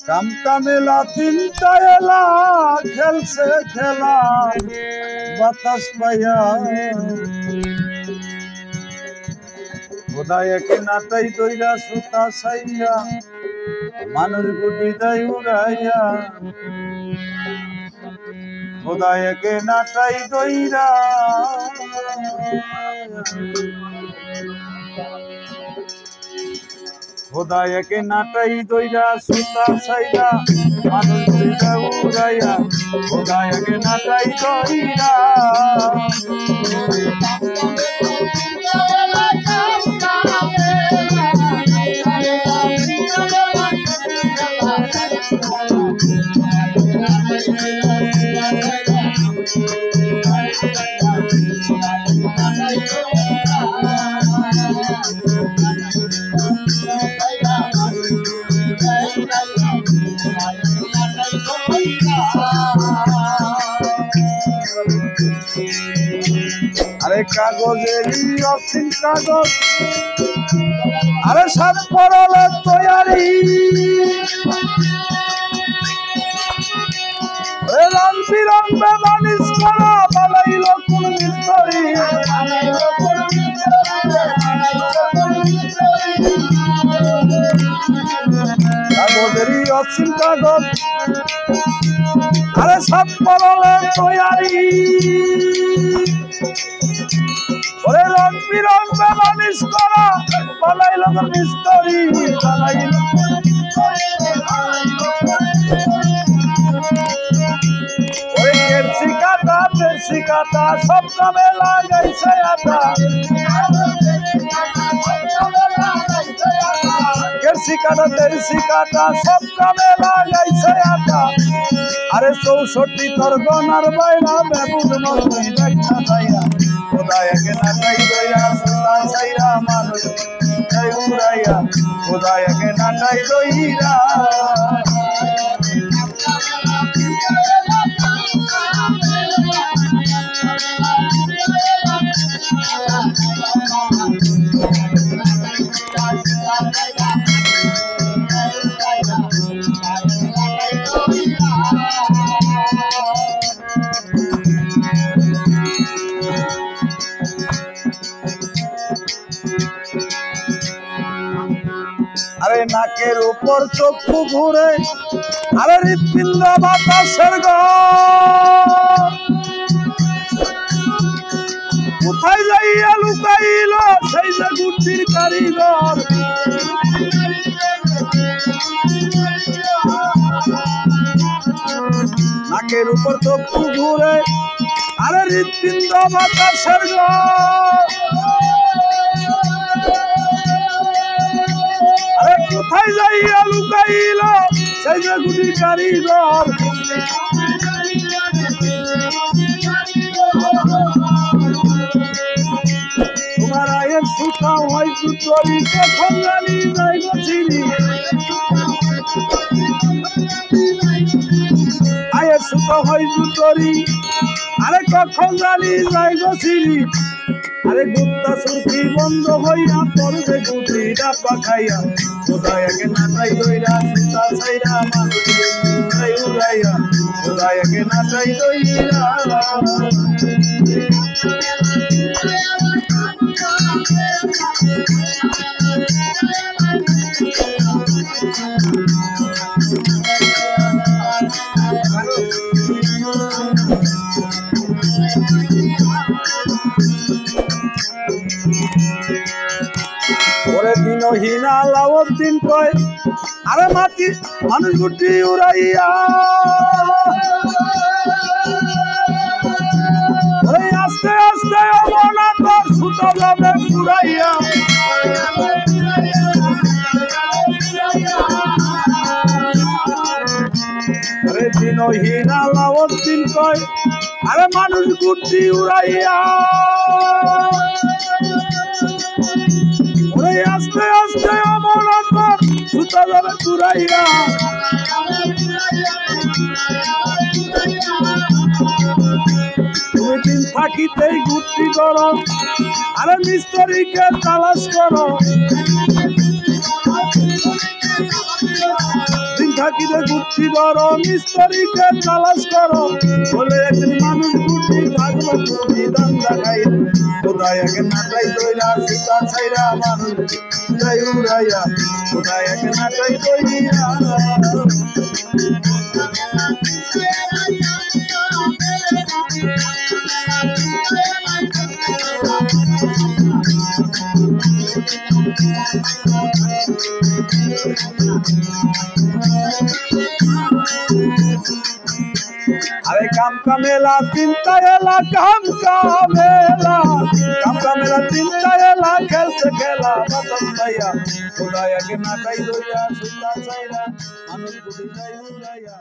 কাম কামেলা চিন্তা এলা খেলছে খেলা বাতাস পাইয়া খোদায় একে নাটাই দইরা সুতা সাইয়া মানুষ গুটি দেয় উড়াইয়া খোদায় একে নাটাই দইরা খোদায় একে নাটাই দইরা সুতা সাইয়া মানুষ গুটি দেয় উড়াইয়া খোদায় একে নাটাই দইরা আরে কাগজেরই অসীম কাগজ আরে সাত পরলে তৈয়ারি রং বিরং বেমানিস করা বানাইল কোন মিস্ত্রি কাগজেরই অসীম কাগজ আরে সাত পরলে তৈয়ারি ওরে রং বিরং বেমানিস করা বানাইল কোন মিস্ত্রি বানাইল শিকাটা সব কামে লাগাইছে আটা শিকাটা সব কামে লাগাইছে আটা আরে 64 তোর গনার বাইরা বেবুদ মতই দেখা যাইরা খোদায় একে নাটাই দইরা সুতা সাইরা মানুষ দেয় উড়াইয়া খোদায় একে নাটাই দইরা আরে নাকের উপর চক্ষু ঘুরে আরে হৃৎপিণ্ড বাতাসের কোথায় যাইয়া লুকাইল সেই যে গুটির কারিগর নাকের উপর চক্ষু ঘুরে আরে হৃৎপিণ্ড বাতাসের কোথায় যাইয়া লুকাইল সেই যে গুটির কারিগর তোমার আয়ের সুতা হয় সুতরি কখন জানি যাই গছিলি আয়ের সুতা হয় সুতরি আরে কখন জানি যাই গছিলি আরে গুপ্তা সুরকি বন্ধ হইয়া পড়বে গুটিটা পাখাইয়া খোদায় একে নাটাই দইরা সুতা সাইরা মানুষ দেয় উড়াইয়া খোদায় একে নাটাই দইরা ওরে দিনহীনা লাউদ্দিন কয় আরে মাটি মানুষ গুটি উড়াইয়া ওরে আস্তে আস্তে অবনা তোর সুতো যাবে পুরাইয়া আরে দিনহীনা লাউদ্দিন কয় আরে মানুষ গুটি উড়াইয়া ওরে আস্তে আস্তে অমরত সুতা যাবে পুরাইয়া তুমি দিন থাকিতেই গুটি করো আরে মিস্ত্রিকে তালাশ করো দিন থাকি রে গুটি করো মিস্ত্রিকে তালাশ করো বলে একদিন মানুষ গুটি থাকবো তুমি দান্দা খাইয়া কোথায় আগে নাটাই তৈরা সীতা ছাইরা মানুষ যাই উড়াইয়া কোথায় আগে নাটাই তৈরা अरे काम का मेला चिंता एला काम का मेला चिंता एला खेल से खेला बदम भैया खुदाया के नाटाई दोया सुल्तान साइरा मानुष गुडी जाई उड़ाया